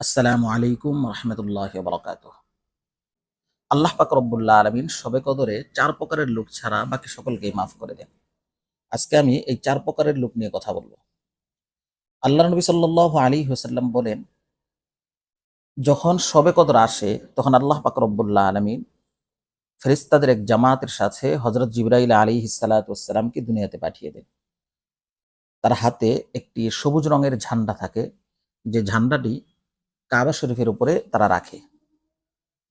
আসসালামু আলাইকুম রহমতুল্লাহি ওয়া বারাকাতুহু। আল্লাহ পাক রব্বুল আলামিন শবে কদরে ৪ প্রকারের লোক ছাড়া বাকি সকলকেই মাফ করে দেন। আজকে আমি এই ৪ প্রকারের লোক নিয়ে কথা বলব। আল্লাহর নবী সাল্লাল্লাহু আলাইহি ওয়াসাল্লাম বলেন, যখন শবে কদর আসে তখন আল্লাহ পাক রব্বুল আলামিন ফেরেশতাদের এক জামাতের সাথে হযরত জিবরাইল আলাইহিস সালাতু ওয়াস সালামকে দুনিয়াতে পাঠিয়ে দেন। তার হাতে একটি সবুজ রঙের ঝান্ডা থাকে, যে ঝান্ডাটি কাবা শরীফের উপরে তারা রাখে।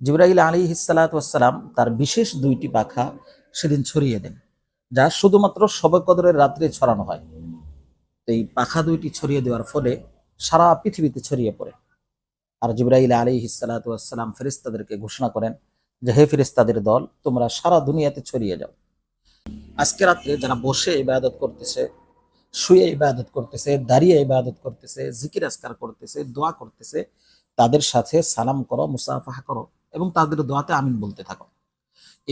জিবরাইল আলাইহিস সালাতু ওয়াস সালাম তার বিশেষ ২টি পাখা সেদিন ছড়িয়ে দেন, যা শুধুমাত্র শবে কদরের রাত্রে ছড়ানো হয়। তো এই পাখা ২টি ছড়িয়ে দেওয়ার ফলে সারা পৃথিবীতে ছড়িয়ে পড়ে। আর জিবরাইল আলাইহিস সালাতু ওয়াস সালাম ফেরেশতাদেরকে ঘোষণা করেন যে, হে ফেরেশতাদের দল, তোমরা সারা দুনিয়াতে ছড়িয়ে যাও। আজকে রাত্রে যারা বসে ইবাদত করতেছে, শুয়ে ইবাদত করতেছে, দাঁড়িয়ে ইবাদত করতেছে, জিকির আজকার করতেছে, দোয়া করতেছে, তাদের সাথে সালাম করো, মুসাফাহা করো এবং তাদের দোয়াতে আমিন বলতে থাকো।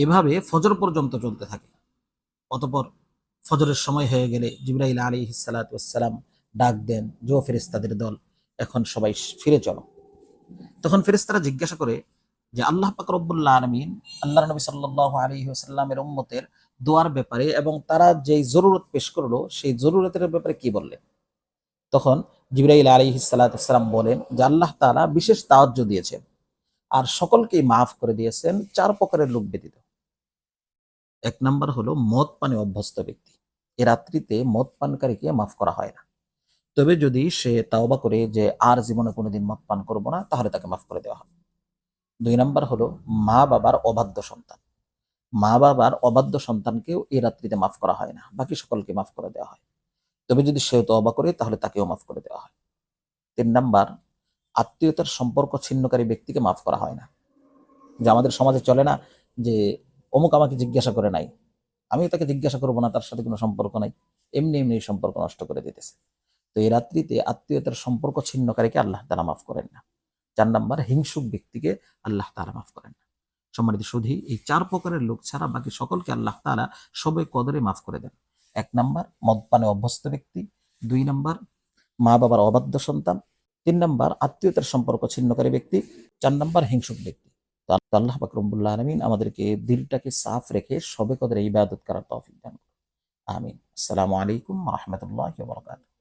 এভাবে ফজর পর্যন্ত চলতে থাকে। অতঃপর ফজরের সময় হয়ে গেলে জিবরাইল আলাইহিস সালাতু ওয়াস সালাম ডাক দেন, যে ও ফেরেশতাদের দল, এখন সবাই ফিরে চলো। তখন ফেরেশতারা জিজ্ঞাসা করে যে, আল্লাহ পাক রব্বুল আলামিন আল্লাহর নবী সাল্লাল্লাহু আলাইহি ওয়াসাল্লামের উম্মতের দোয়ার ব্যাপারে এবং তারা যেই জরুরত পেশ করলো সেই জরুরতের ব্যাপারে কি বললেন? তখন জিবরাইল আলাইহিস সালাতু ওয়াস সালাম বলেন যে, আল্লাহ তাআলা বিশেষ তাওয়াজ্জু দিয়েছেন আর সকলকেই মাফ করে দিয়েছেন ৪ প্রকারের লোক ব্যতীত। ১ নাম্বার হলো মদ পানে অভ্যস্ত ব্যক্তি। এ রাত্রিতে মদ পানকারীকে মাফ করা হয় না। তবে যদি সে তাওবা করে যে আর জীবনে কোনোদিন মদ পান করব না, তাহলে তাকে মাফ করে দেওয়া হবে। ২ নাম্বার হলো মা-বাবার অবাধ্য সন্তান। মা-বাবার অবাধ্য সন্তানকেও এ রাত্রিতে মাফ করা হয় না। বাকি সকলকে মাফ করে দেওয়া হয়। তবে যদি সেও তওবা করে তাহলে তাকেও মাফ করে দেওয়া হয়। ৩ নাম্বার, আত্মীয়তার সম্পর্ক ছিন্নকারী ব্যক্তিকে মাফ করা হয় না। যে আমাদের সমাজে চলে না যে অমুক আমাকে জিজ্ঞাসা করে নাই, আমিও তাকে জিজ্ঞাসা করবো না, তার সাথে কোনো সম্পর্ক নাই, এমনি এমনি সম্পর্ক নষ্ট করে দিতেছে। তো এই রাত্রিতে আত্মীয়তার সম্পর্ক ছিন্নকারীকে আল্লাহ তাআলা মাফ করেন না। ৪ নাম্বার, হিংসুক ব্যক্তিকে আল্লাহ তাআলা মাফ করেন না। সম্মানিত সুধী, এই ৪ প্রকারের লোক ছাড়া বাকি সকলকে আল্লাহ তাআলা শবে কদরে মাফ করে দেন। ১ নাম্বার, মদপানে অভ্যস্ত ব্যক্তি। ২ নাম্বার, মা বাবার অবাধ্য সন্তান। ৩ নাম্বার, আত্মীয়তার সম্পর্ক ছিন্নকারী ব্যক্তি। ৪ নাম্বার, হিংসুক ব্যক্তি। তো আল্লাহ পাক রব্বুল আলামিন আমাদেরকে দিলটাকে সাফ রেখে শবে কদরে ইবাদত করার তৌফিক দান করুন। আমিন। আসসালামু আলাইকুম ওয়া রাহমাতুল্লাহি ওয়া বারাকাতুহু।